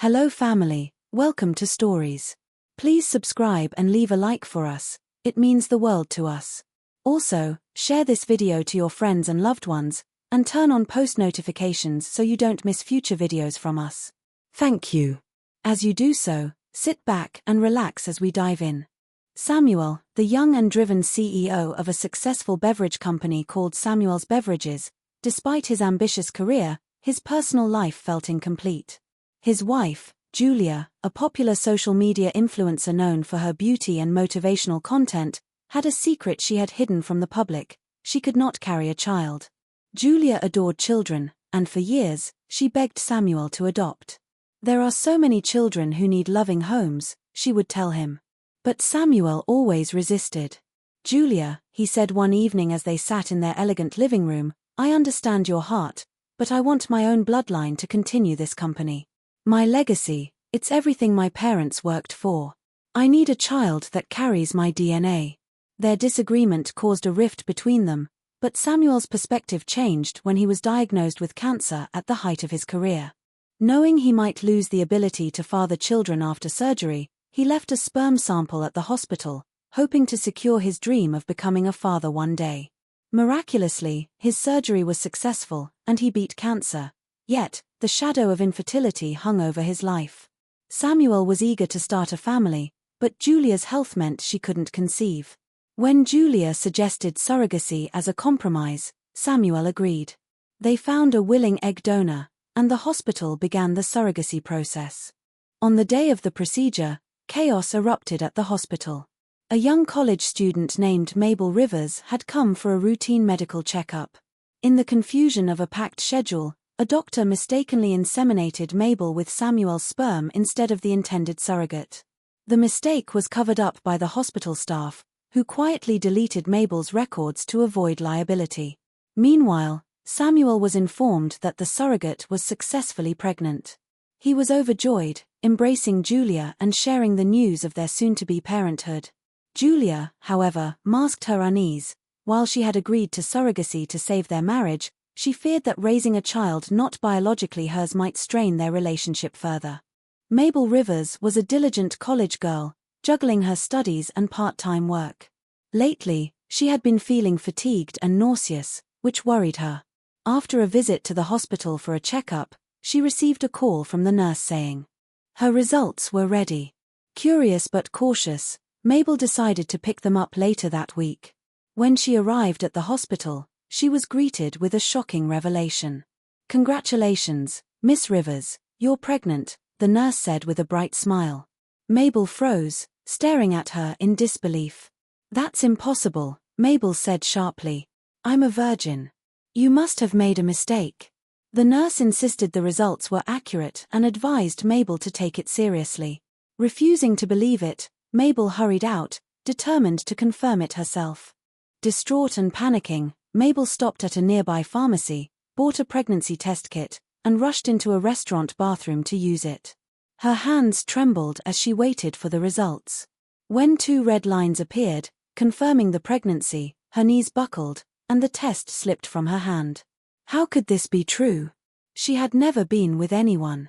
Hello family, welcome to Stories. Please subscribe and leave a like for us, it means the world to us. Also, share this video to your friends and loved ones, and turn on post notifications so you don't miss future videos from us. Thank you. As you do so, sit back and relax as we dive in. Samuel, the young and driven CEO of a successful beverage company called Samuel's Beverages, despite his ambitious career, his personal life felt incomplete. His wife, Julia, a popular social media influencer known for her beauty and motivational content, had a secret she had hidden from the public: she could not carry a child. Julia adored children, and for years, she begged Samuel to adopt. "There are so many children who need loving homes," she would tell him. But Samuel always resisted. "Julia," he said one evening as they sat in their elegant living room, "I understand your heart, but I want my own bloodline to continue this company. My legacy, it's everything my parents worked for. I need a child that carries my DNA." Their disagreement caused a rift between them, but Samuel's perspective changed when he was diagnosed with cancer at the height of his career. Knowing he might lose the ability to father children after surgery, he left a sperm sample at the hospital, hoping to secure his dream of becoming a father one day. Miraculously, his surgery was successful, and he beat cancer. Yet, the shadow of infertility hung over his life. Samuel was eager to start a family, but Julia's health meant she couldn't conceive. When Julia suggested surrogacy as a compromise, Samuel agreed. They found a willing egg donor, and the hospital began the surrogacy process. On the day of the procedure, chaos erupted at the hospital. A young college student named Mabel Rivers had come for a routine medical checkup. In the confusion of a packed schedule, a doctor mistakenly inseminated Mabel with Samuel's sperm instead of the intended surrogate. The mistake was covered up by the hospital staff, who quietly deleted Mabel's records to avoid liability. Meanwhile, Samuel was informed that the surrogate was successfully pregnant. He was overjoyed, embracing Julia and sharing the news of their soon-to-be parenthood. Julia, however, masked her unease. While she had agreed to surrogacy to save their marriage, she feared that raising a child not biologically hers might strain their relationship further. Mabel Rivers was a diligent college girl, juggling her studies and part-time work. Lately, she had been feeling fatigued and nauseous, which worried her. After a visit to the hospital for a checkup, she received a call from the nurse saying her results were ready. Curious but cautious, Mabel decided to pick them up later that week. When she arrived at the hospital, she was greeted with a shocking revelation. "Congratulations, Miss Rivers, you're pregnant," the nurse said with a bright smile. Mabel froze, staring at her in disbelief. "That's impossible," Mabel said sharply. "I'm a virgin. You must have made a mistake." The nurse insisted the results were accurate and advised Mabel to take it seriously. Refusing to believe it, Mabel hurried out, determined to confirm it herself. Distraught and panicking, Mabel stopped at a nearby pharmacy, bought a pregnancy test kit, and rushed into a restaurant bathroom to use it. Her hands trembled as she waited for the results. When 2 red lines appeared, confirming the pregnancy, her knees buckled, and the test slipped from her hand. How could this be true? She had never been with anyone.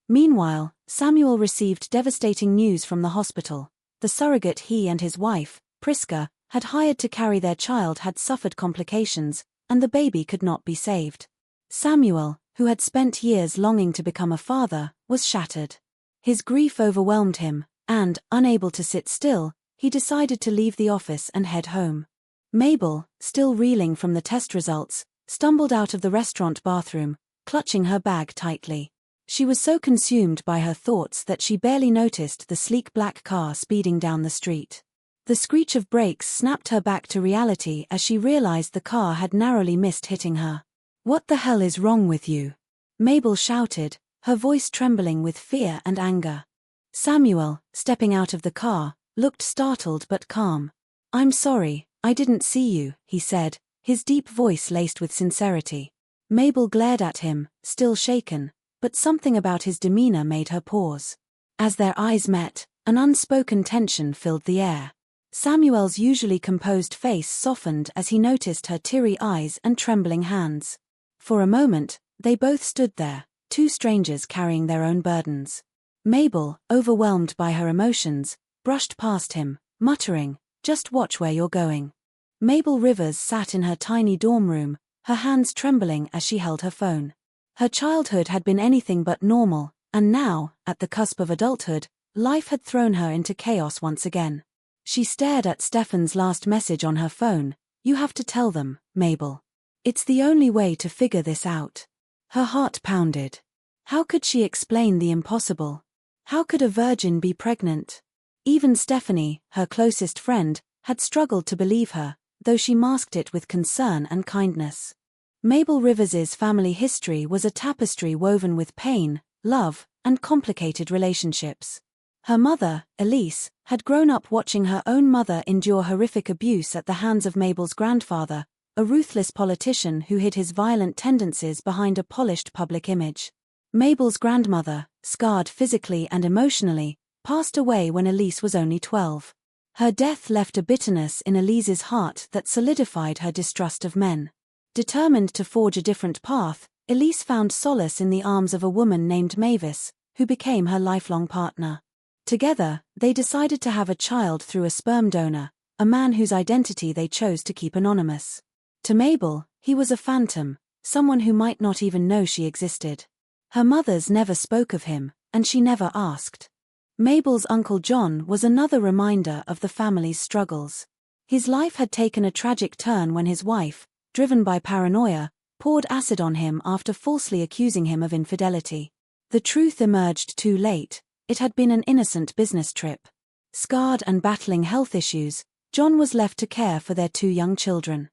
Meanwhile, Samuel received devastating news from the hospital. The surrogate he and his wife, Priska, had hired to carry their child had suffered complications, and the baby could not be saved. Samuel, who had spent years longing to become a father, was shattered. His grief overwhelmed him, and, unable to sit still, he decided to leave the office and head home. Mabel, still reeling from the test results, stumbled out of the restaurant bathroom, clutching her bag tightly. She was so consumed by her thoughts that she barely noticed the sleek black car speeding down the street. The screech of brakes snapped her back to reality as she realized the car had narrowly missed hitting her. "What the hell is wrong with you?" Mabel shouted, her voice trembling with fear and anger. Samuel, stepping out of the car, looked startled but calm. "I'm sorry, I didn't see you," he said, his deep voice laced with sincerity. Mabel glared at him, still shaken, but something about his demeanor made her pause. As their eyes met, an unspoken tension filled the air. Samuel's usually composed face softened as he noticed her teary eyes and trembling hands. For a moment, they both stood there, 2 strangers carrying their own burdens. Mabel, overwhelmed by her emotions, brushed past him, muttering, "Just watch where you're going." Mabel Rivers sat in her tiny dorm room, her hands trembling as she held her phone. Her childhood had been anything but normal, and now, at the cusp of adulthood, life had thrown her into chaos once again. She stared at Stefan's last message on her phone. "You have to tell them, Mabel. It's the only way to figure this out." Her heart pounded. How could she explain the impossible? How could a virgin be pregnant? Even Stephanie, her closest friend, had struggled to believe her, though she masked it with concern and kindness. Mabel Rivers's family history was a tapestry woven with pain, love, and complicated relationships. Her mother, Elise, had grown up watching her own mother endure horrific abuse at the hands of Mabel's grandfather, a ruthless politician who hid his violent tendencies behind a polished public image. Mabel's grandmother, scarred physically and emotionally, passed away when Elise was only 12. Her death left a bitterness in Elise's heart that solidified her distrust of men. Determined to forge a different path, Elise found solace in the arms of a woman named Mavis, who became her lifelong partner. Together, they decided to have a child through a sperm donor, a man whose identity they chose to keep anonymous. To Mabel, he was a phantom, someone who might not even know she existed. Her mothers never spoke of him, and she never asked. Mabel's Uncle John was another reminder of the family's struggles. His life had taken a tragic turn when his wife, driven by paranoia, poured acid on him after falsely accusing him of infidelity. The truth emerged too late. It had been an innocent business trip. Scarred and battling health issues, John was left to care for their 2 young children.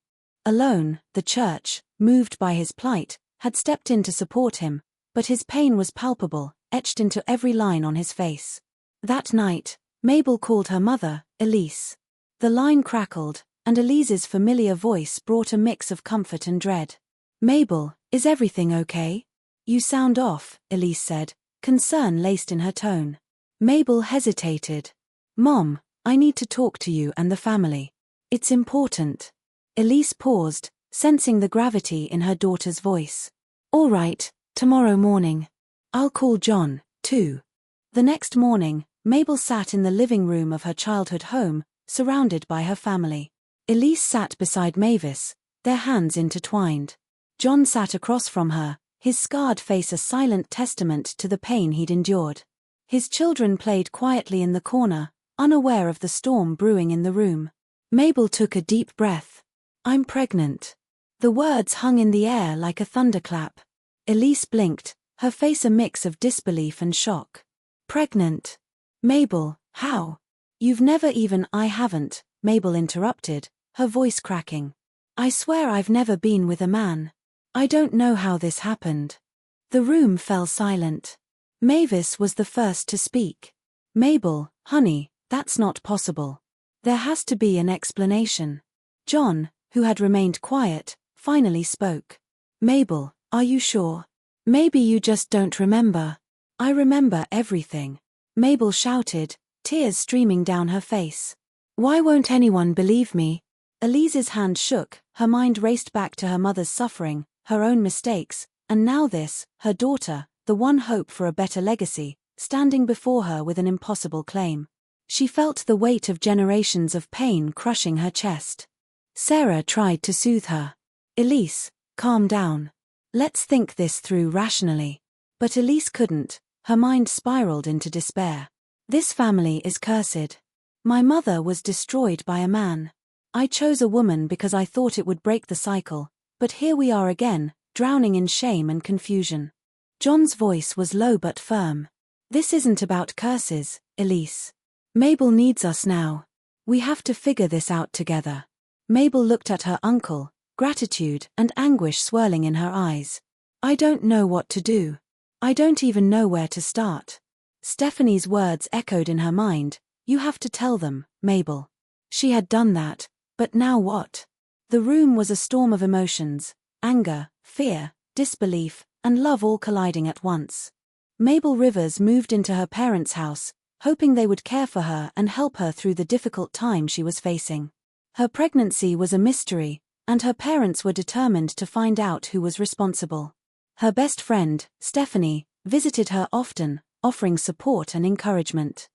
Alone, the church, moved by his plight, had stepped in to support him, but his pain was palpable, etched into every line on his face. That night, Mabel called her mother, Elise. The line crackled, and Elise's familiar voice brought a mix of comfort and dread. "Mabel, is everything okay? You sound off," Elise said, concern laced in her tone. Mabel hesitated. "Mom, I need to talk to you and the family. It's important." Elise paused, sensing the gravity in her daughter's voice. "All right, tomorrow morning. I'll call John, too." The next morning, Mabel sat in the living room of her childhood home, surrounded by her family. Elise sat beside Mavis, their hands intertwined. John sat across from her, his scarred face a silent testament to the pain he'd endured. His children played quietly in the corner, unaware of the storm brewing in the room. Mabel took a deep breath. "I'm pregnant." The words hung in the air like a thunderclap. Elise blinked, her face a mix of disbelief and shock. "Pregnant? Mabel, how?" "You've never even—" "I haven't," Mabel interrupted, her voice cracking. "I swear I've never been with a man. I don't know how this happened." The room fell silent. Mavis was the first to speak. "Mabel, honey, that's not possible. There has to be an explanation." John, who had remained quiet, finally spoke. "Mabel, are you sure? Maybe you just don't remember." "I remember everything," Mabel shouted, tears streaming down her face. "Why won't anyone believe me?" Elise's hand shook, her mind raced back to her mother's suffering, her own mistakes, and now this, her daughter, the one hope for a better legacy, standing before her with an impossible claim. She felt the weight of generations of pain crushing her chest. Sarah tried to soothe her. "Elise, calm down. Let's think this through rationally." But Elise couldn't, her mind spiraled into despair. "This family is cursed. My mother was destroyed by a man. I chose a woman because I thought it would break the cycle, but here we are again, drowning in shame and confusion." John's voice was low but firm. "This isn't about curses, Elise. Mabel needs us now. We have to figure this out together." Mabel looked at her uncle, gratitude and anguish swirling in her eyes. "I don't know what to do. I don't even know where to start." Stephanie's words echoed in her mind. "You have to tell them, Mabel." She had done that, but now what? The room was a storm of emotions, anger, fear, disbelief, and love all colliding at once. Mabel Rivers moved into her parents' house, hoping they would care for her and help her through the difficult time she was facing. Her pregnancy was a mystery, and her parents were determined to find out who was responsible. Her best friend, Stephanie, visited her often, offering support and encouragement.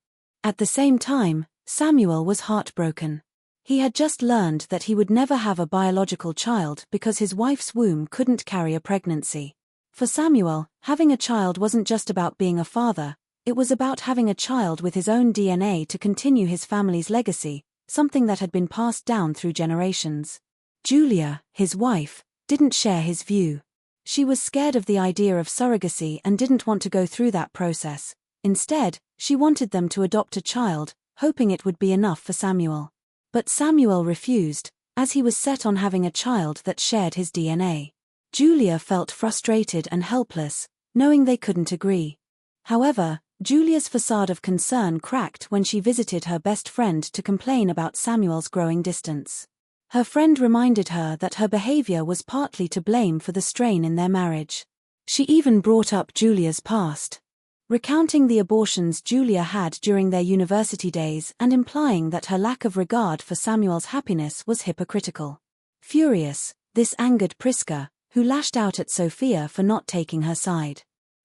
At the same time, Samuel was heartbroken. He had just learned that he would never have a biological child because his wife's womb couldn't carry a pregnancy. For Samuel, having a child wasn't just about being a father, it was about having a child with his own DNA to continue his family's legacy, something that had been passed down through generations. Julia, his wife, didn't share his view. She was scared of the idea of surrogacy and didn't want to go through that process. Instead, she wanted them to adopt a child, hoping it would be enough for Samuel. But Samuel refused, as he was set on having a child that shared his DNA. Julia felt frustrated and helpless, knowing they couldn't agree. However, Julia's facade of concern cracked when she visited her best friend to complain about Samuel's growing distance. Her friend reminded her that her behavior was partly to blame for the strain in their marriage. She even brought up Julia's past, recounting the abortions Julia had during their university days and implying that her lack of regard for Samuel's happiness was hypocritical. Furious, this angered Priska, who lashed out at Sophia for not taking her side.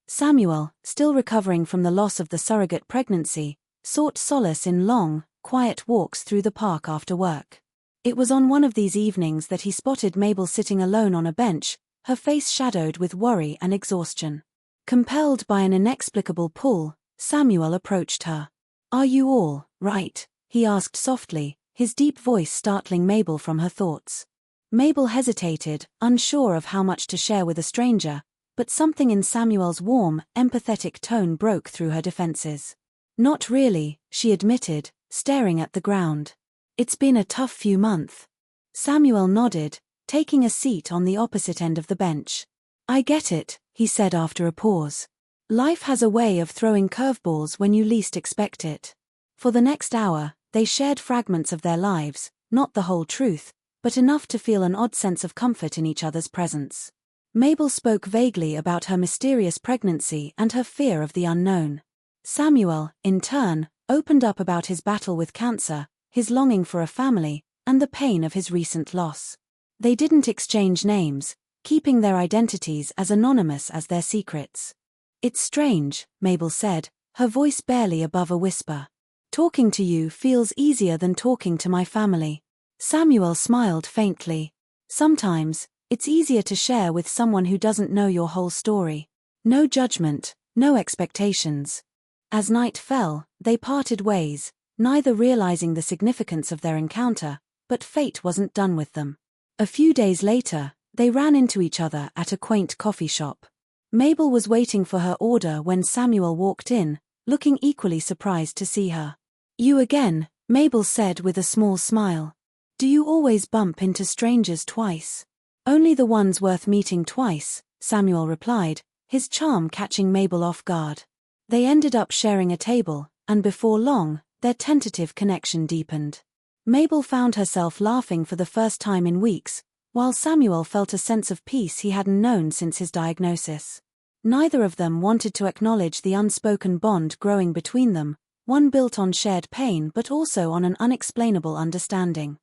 Samuel, still recovering from the loss of the surrogate pregnancy, sought solace in long, quiet walks through the park after work. It was on one of these evenings that he spotted Mabel sitting alone on a bench, her face shadowed with worry and exhaustion. Compelled by an inexplicable pull, Samuel approached her. "Are you all right?" he asked softly, his deep voice startling Mabel from her thoughts. Mabel hesitated, unsure of how much to share with a stranger, but something in Samuel's warm, empathetic tone broke through her defenses. "Not really," she admitted, staring at the ground. "It's been a tough few months." Samuel nodded, taking a seat on the opposite end of the bench. "I get it," he said after a pause. "Life has a way of throwing curveballs when you least expect it." For the next hour, they shared fragments of their lives, not the whole truth, but enough to feel an odd sense of comfort in each other's presence. Mabel spoke vaguely about her mysterious pregnancy and her fear of the unknown. Samuel, in turn, opened up about his battle with cancer, his longing for a family, and the pain of his recent loss. They didn't exchange names, keeping their identities as anonymous as their secrets. "It's strange," Mabel said, her voice barely above a whisper. "Talking to you feels easier than talking to my family." Samuel smiled faintly. "Sometimes, it's easier to share with someone who doesn't know your whole story. No judgment, no expectations." As night fell, they parted ways, neither realizing the significance of their encounter, but fate wasn't done with them. A few days later, they ran into each other at a quaint coffee shop. Mabel was waiting for her order when Samuel walked in, looking equally surprised to see her. "You again," Mabel said with a small smile. "Do you always bump into strangers twice?" "Only the ones worth meeting twice," Samuel replied, his charm catching Mabel off guard. They ended up sharing a table, and before long, their tentative connection deepened. Mabel found herself laughing for the first time in weeks, while Samuel felt a sense of peace he hadn't known since his diagnosis. Neither of them wanted to acknowledge the unspoken bond growing between them, one built on shared pain but also on an unexplainable understanding.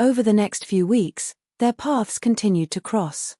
Over the next few weeks, their paths continued to cross,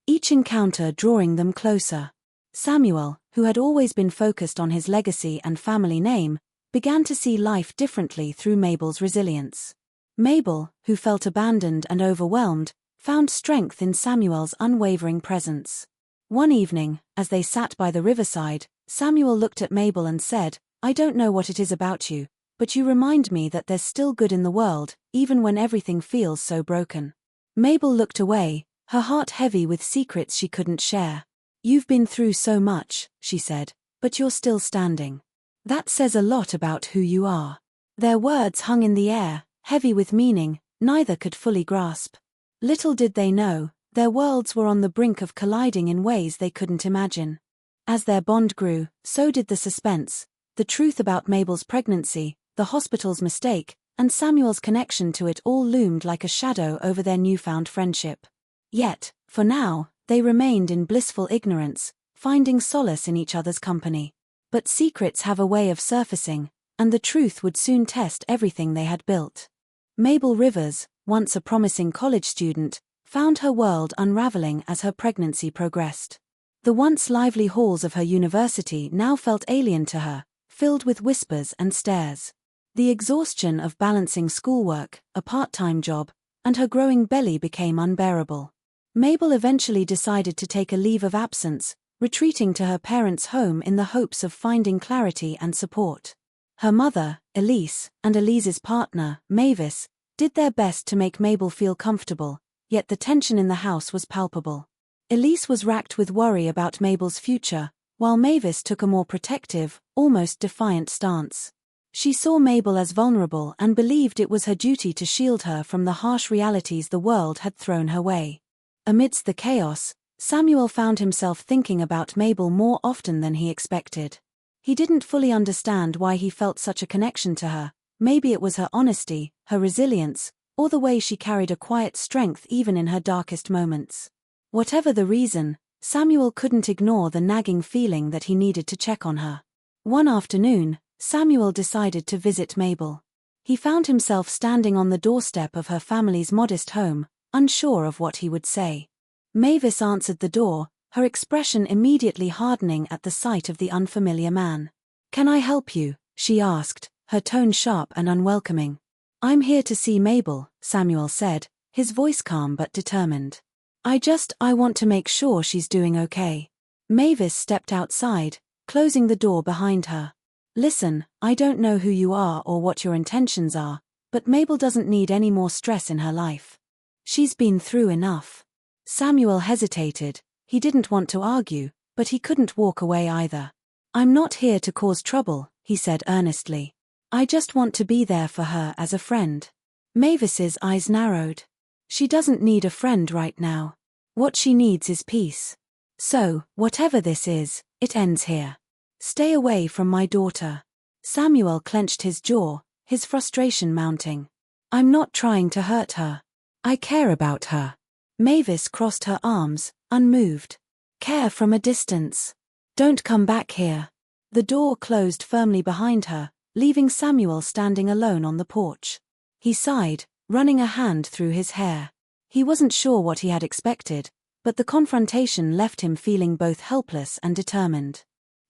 each encounter drawing them closer. Samuel, who had always been focused on his legacy and family name, began to see life differently through Mabel's resilience. Mabel, who felt abandoned and overwhelmed, found strength in Samuel's unwavering presence. One evening, as they sat by the riverside, Samuel looked at Mabel and said, "I don't know what it is about you, but you remind me that there's still good in the world, even when everything feels so broken." Mabel looked away, her heart heavy with secrets she couldn't share. "You've been through so much," she said, "but you're still standing. That says a lot about who you are." Their words hung in the air, heavy with meaning, neither could fully grasp. Little did they know, their worlds were on the brink of colliding in ways they couldn't imagine. As their bond grew, so did the suspense, the truth about Mabel's pregnancy, the hospital's mistake, and Samuel's connection to it all loomed like a shadow over their newfound friendship. Yet, for now, they remained in blissful ignorance, finding solace in each other's company. But secrets have a way of surfacing, and the truth would soon test everything they had built. Mabel Rivers, once a promising college student, found her world unraveling as her pregnancy progressed. The once lively halls of her university now felt alien to her, filled with whispers and stares. The exhaustion of balancing schoolwork, a part-time job, and her growing belly became unbearable. Mabel eventually decided to take a leave of absence, retreating to her parents' home in the hopes of finding clarity and support. Her mother, Elise, and Elise's partner, Mavis, did their best to make Mabel feel comfortable, yet the tension in the house was palpable. Elise was racked with worry about Mabel's future, while Mavis took a more protective, almost defiant stance. She saw Mabel as vulnerable and believed it was her duty to shield her from the harsh realities the world had thrown her way. Amidst the chaos, Samuel found himself thinking about Mabel more often than he expected. He didn't fully understand why he felt such a connection to her. Maybe it was her honesty, her resilience, or the way she carried a quiet strength even in her darkest moments. Whatever the reason, Samuel couldn't ignore the nagging feeling that he needed to check on her. One afternoon, Samuel decided to visit Mabel. He found himself standing on the doorstep of her family's modest home, unsure of what he would say. Mavis answered the door, her expression immediately hardening at the sight of the unfamiliar man. "Can I help you?" she asked, her tone sharp and unwelcoming. "I'm here to see Mabel," Samuel said, his voice calm but determined. I want to make sure she's doing okay." Mavis stepped outside, closing the door behind her. "Listen, I don't know who you are or what your intentions are, but Mabel doesn't need any more stress in her life. She's been through enough." Samuel hesitated. He didn't want to argue, but he couldn't walk away either. "I'm not here to cause trouble," he said earnestly. "I just want to be there for her as a friend." Mavis's eyes narrowed. She doesn't need a friend right now. What she needs is peace. "So, whatever this is, it ends here. Stay away from my daughter." Samuel clenched his jaw, his frustration mounting. "I'm not trying to hurt her. I care about her." Mavis crossed her arms, unmoved. "Care from a distance. Don't come back here." The door closed firmly behind her, leaving Samuel standing alone on the porch. He sighed, running a hand through his hair. He wasn't sure what he had expected, but the confrontation left him feeling both helpless and determined.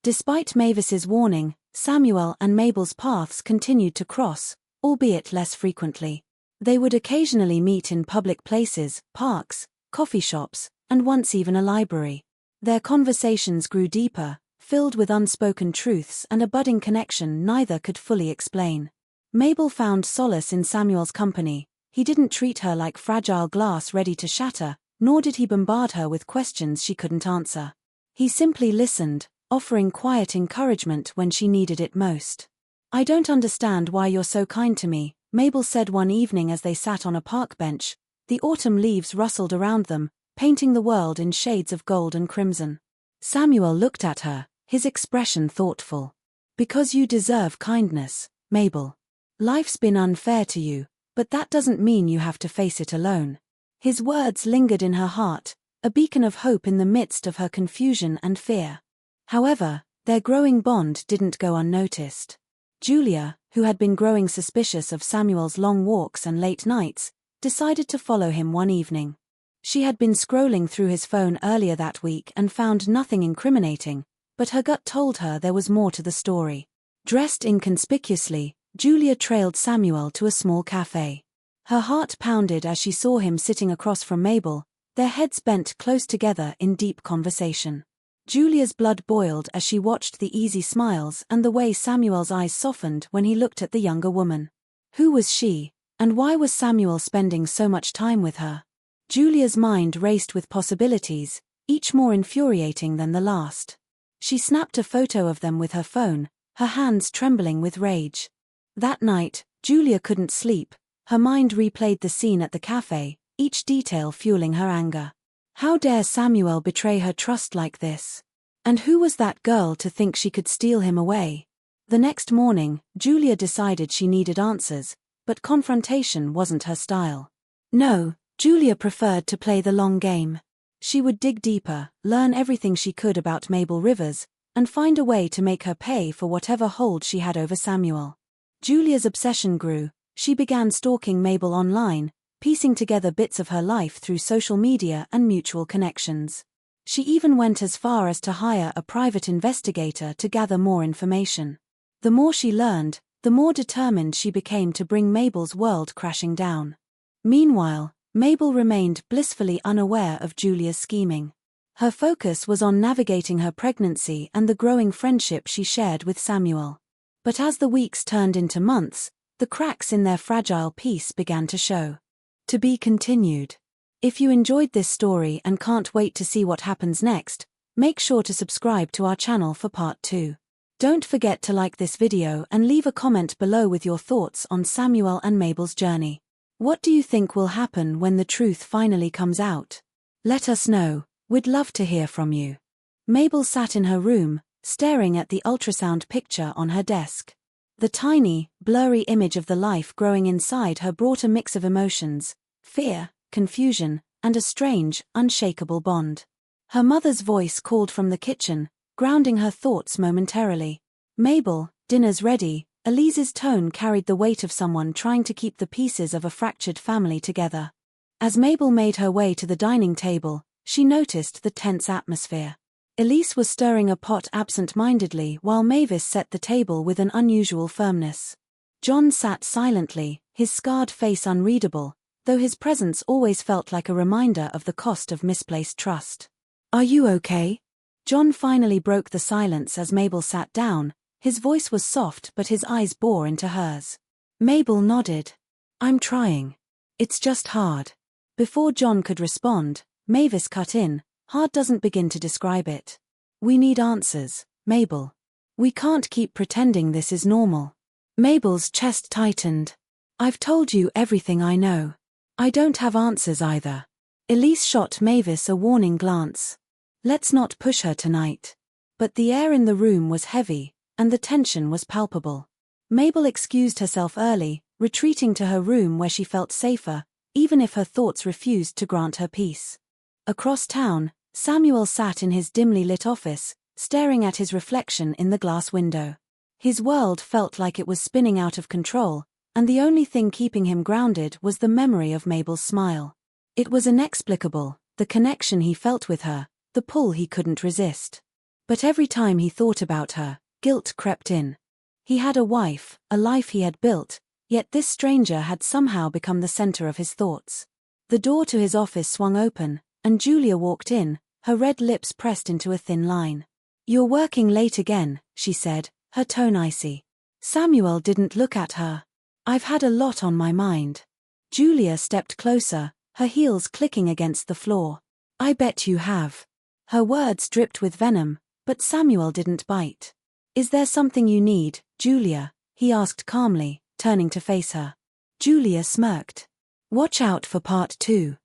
Despite Mavis's warning, Samuel and Mabel's paths continued to cross, albeit less frequently. They would occasionally meet in public places, parks, coffee shops, and once even a library. Their conversations grew deeper, filled with unspoken truths and a budding connection neither could fully explain. Mabel found solace in Samuel's company. He didn't treat her like fragile glass ready to shatter, nor did he bombard her with questions she couldn't answer. He simply listened, offering quiet encouragement when she needed it most. "I don't understand why you're so kind to me," Mabel said one evening as they sat on a park bench. The autumn leaves rustled around them, painting the world in shades of gold and crimson. Samuel looked at her, his expression thoughtful. "Because you deserve kindness, Mabel. Life's been unfair to you, but that doesn't mean you have to face it alone." His words lingered in her heart, a beacon of hope in the midst of her confusion and fear. However, their growing bond didn't go unnoticed. Julia, who had been growing suspicious of Samuel's long walks and late nights, decided to follow him one evening. She had been scrolling through his phone earlier that week and found nothing incriminating, but her gut told her there was more to the story. Dressed inconspicuously, Julia trailed Samuel to a small cafe. Her heart pounded as she saw him sitting across from Mabel, their heads bent close together in deep conversation. Julia's blood boiled as she watched the easy smiles and the way Samuel's eyes softened when he looked at the younger woman. Who was she, and why was Samuel spending so much time with her? Julia's mind raced with possibilities, each more infuriating than the last. She snapped a photo of them with her phone, her hands trembling with rage. That night, Julia couldn't sleep. Her mind replayed the scene at the cafe, each detail fueling her anger. How dare Samuel betray her trust like this? And who was that girl to think she could steal him away? The next morning, Julia decided she needed answers, but confrontation wasn't her style. No, Julia preferred to play the long game. She would dig deeper, learn everything she could about Mabel Rivers, and find a way to make her pay for whatever hold she had over Samuel. Julia's obsession grew. She began stalking Mabel online, piecing together bits of her life through social media and mutual connections. She even went as far as to hire a private investigator to gather more information. The more she learned, the more determined she became to bring Mabel's world crashing down. Meanwhile, Mabel remained blissfully unaware of Julia's scheming. Her focus was on navigating her pregnancy and the growing friendship she shared with Samuel. But as the weeks turned into months, the cracks in their fragile peace began to show. To be continued. If you enjoyed this story and can't wait to see what happens next, make sure to subscribe to our channel for part 2. Don't forget to like this video and leave a comment below with your thoughts on Samuel and Mabel's journey. What do you think will happen when the truth finally comes out? Let us know, we'd love to hear from you. Mabel sat in her room, staring at the ultrasound picture on her desk. The tiny, blurry image of the life growing inside her brought a mix of emotions: fear, confusion, and a strange, unshakable bond. Her mother's voice called from the kitchen, grounding her thoughts momentarily. "Mabel, dinner's ready." Elise's tone carried the weight of someone trying to keep the pieces of a fractured family together. As Mabel made her way to the dining table, she noticed the tense atmosphere. Elise was stirring a pot absent-mindedly while Mavis set the table with an unusual firmness. John sat silently, his scarred face unreadable, though his presence always felt like a reminder of the cost of misplaced trust. "Are you okay?" John finally broke the silence as Mabel sat down. His voice was soft but his eyes bore into hers. Mabel nodded. "I'm trying. It's just hard." Before John could respond, Mavis cut in. "Hard doesn't begin to describe it. We need answers, Mabel. We can't keep pretending this is normal." Mabel's chest tightened. "I've told you everything I know. I don't have answers either." Elise shot Mavis a warning glance. "Let's not push her tonight." But the air in the room was heavy, and the tension was palpable. Mabel excused herself early, retreating to her room where she felt safer, even if her thoughts refused to grant her peace. Across town, Samuel sat in his dimly lit office, staring at his reflection in the glass window. His world felt like it was spinning out of control, and the only thing keeping him grounded was the memory of Mabel's smile. It was inexplicable, the connection he felt with her, the pull he couldn't resist. But every time he thought about her, guilt crept in. He had a wife, a life he had built, yet this stranger had somehow become the center of his thoughts. The door to his office swung open, and Julia walked in, her red lips pressed into a thin line. "You're working late again," she said, her tone icy. Samuel didn't look at her. "I've had a lot on my mind." Julia stepped closer, her heels clicking against the floor. "I bet you have." Her words dripped with venom, but Samuel didn't bite. "Is there something you need, Julia?" he asked calmly, turning to face her. Julia smirked. "Watch out for part 2.